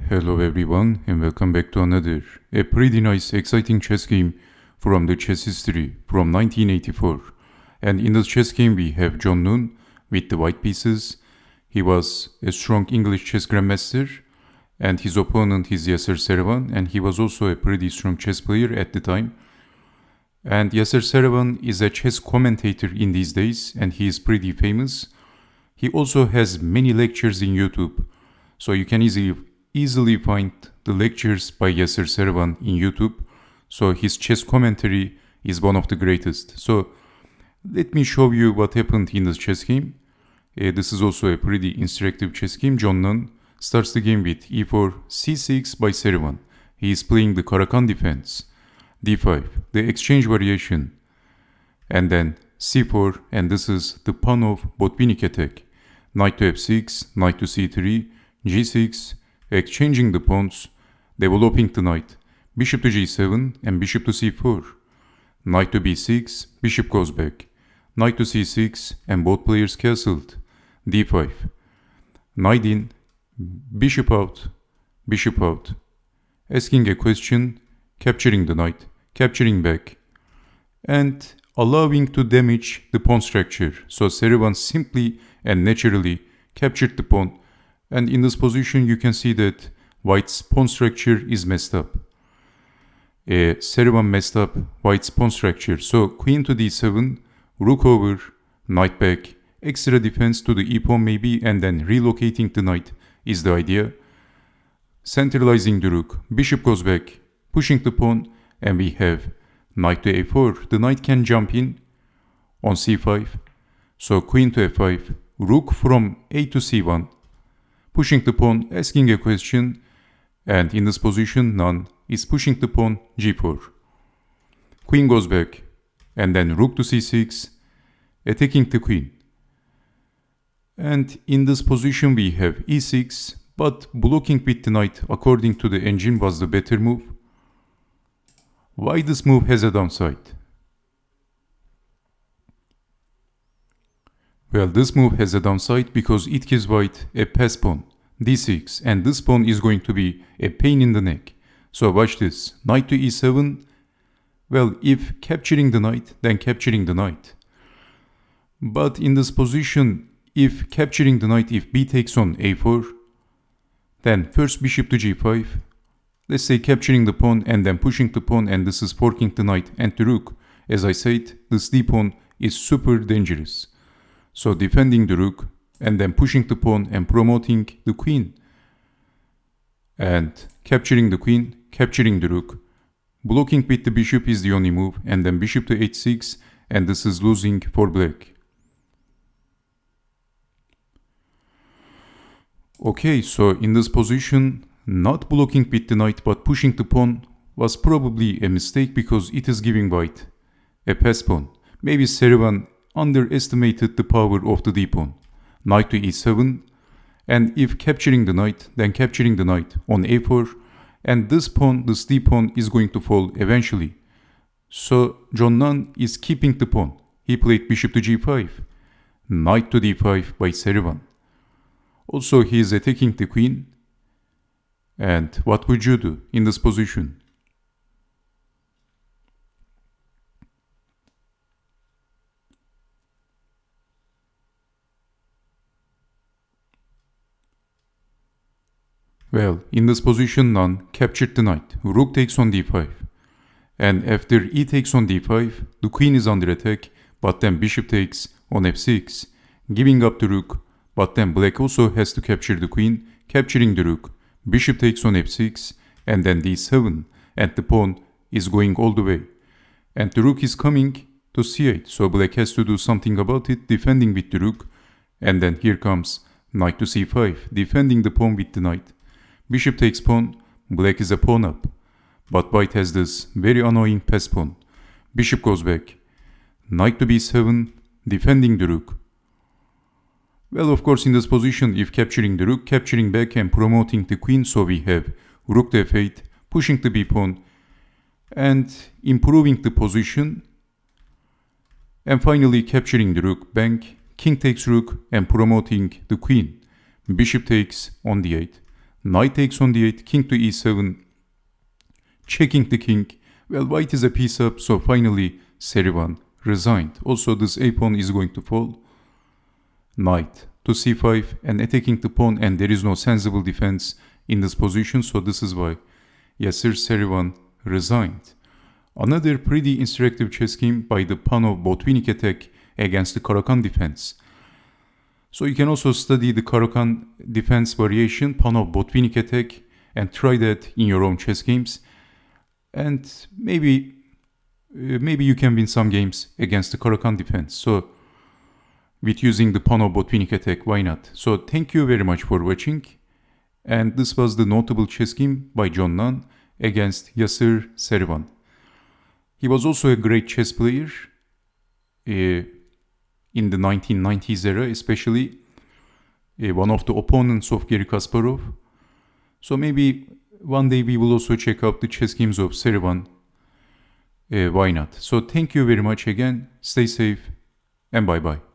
Hello everyone and welcome back to a pretty nice exciting chess game from the chess history from 1984. And in this chess game we have John Nunn with the white pieces. He was a strong English chess grandmaster and his opponent is Yasser Seirawan, and he was also a pretty strong chess player at the time. And Yasser Seirawan is a chess commentator in these days and he is pretty famous. He also has many lectures in YouTube, so you can easily find the lectures by Yasser Seirawan in YouTube. So his chess commentary is one of the greatest. So let me show you what happened in this chess game. This is also a pretty instructive chess game. John Nunn starts the game with e4, c6 by Seirawan. He is playing the Caro-Kann defense, d5, the exchange variation, and then c4, and this is the Panov Botvinnik attack. Knight to f6, knight to c3, g6, exchanging the pawns, developing the knight, bishop to g7 and bishop to c4, knight to b6, bishop goes back, knight to c6 and both players castled, d5, knight in, bishop out, asking a question, capturing the knight, capturing back, and allowing to damage the pawn structure. So Seirawan simply and naturally captured the pawn, and in this position you can see that white's pawn structure is messed up. Seirawan messed up white's pawn structure. So queen to d7, rook over, knight back, extra defense to the e-pawn maybe, and then relocating the knight is the idea. Centralizing the rook, bishop goes back, pushing the pawn, and we have knight to a4. The knight can jump in on c5. So queen to f5, rook from a to c1, pushing the pawn, asking a question, and in this position Nunn is pushing the pawn g4. Queen goes back, and then rook to c6, attacking the queen. And in this position we have e6, but blocking with the knight according to the engine was the better move. Why this move has a downside? Well, this move has a downside because it gives white a pass pawn, d6, and this pawn is going to be a pain in the neck. So watch this, knight to e7. Well, if capturing the knight, then capturing the knight. But in this position, if capturing the knight, if b takes on a4, then first bishop to g5, let's say capturing the pawn and then pushing the pawn, and this is forking the knight and the rook. As I said, this d pawn is super dangerous. So defending the rook and then pushing the pawn and promoting the queen. And capturing the queen, capturing the rook. Blocking with the bishop is the only move, and then bishop to h6, and this is losing for black. Okay, so in this position, not blocking with the knight but pushing the pawn was probably a mistake because it is giving white a pass pawn. Maybe Seirawan underestimated the power of the d-pawn. Knight to e7, and if capturing the knight, then capturing the knight on a4, and this pawn, this d-pawn is going to fall eventually. So John Nunn is keeping the pawn. He played bishop to g5, knight to d5 by Seirawan. Also he is attacking the queen. And what would you do in this position? Well, in this position Nunn captured the knight. Rook takes on d5. And after e takes on d5, the queen is under attack, but then bishop takes on f6, giving up the rook, but then black also has to capture the queen, capturing the rook. Bishop takes on f6, and then d7, and the pawn is going all the way. And the rook is coming to c8, so black has to do something about it, defending with the rook. And then here comes knight to c5, defending the pawn with the knight. Bishop takes pawn, black is a pawn up. But white has this very annoying pass pawn. Bishop goes back. Knight to b7, defending the rook. Well, of course, in this position, if capturing the rook, capturing back and promoting the queen, so we have rook to f8, pushing the b-pawn, and improving the position, and finally capturing the rook, bank, king takes rook, and promoting the queen. Bishop takes on d8, Knight takes on d8, king to e7, checking the king. Well, white is a piece up, so finally Seirawan resigned. Also, this a pawn is going to fall. Knight to c5 and attacking the pawn, and there is no sensible defense in this position, so this is why Yasser Seirawan resigned. Another pretty instructive chess game by the Panov Botvinnik attack against the Caro-Kann defense. So you can also study the Caro-Kann defense variation, Panov Botvinnik attack, and try that in your own chess games. And maybe you can win some games against the Caro-Kann defense. So with using the Panov Botvinnik attack, why not? So thank you very much for watching. And this was the notable chess game by John Nunn against Yasser Seirawan. He was also a great chess player in the 1990s era, especially one of the opponents of Garry Kasparov. So maybe one day we will also check out the chess games of Seirawan. Why not? So thank you very much again. Stay safe and bye-bye.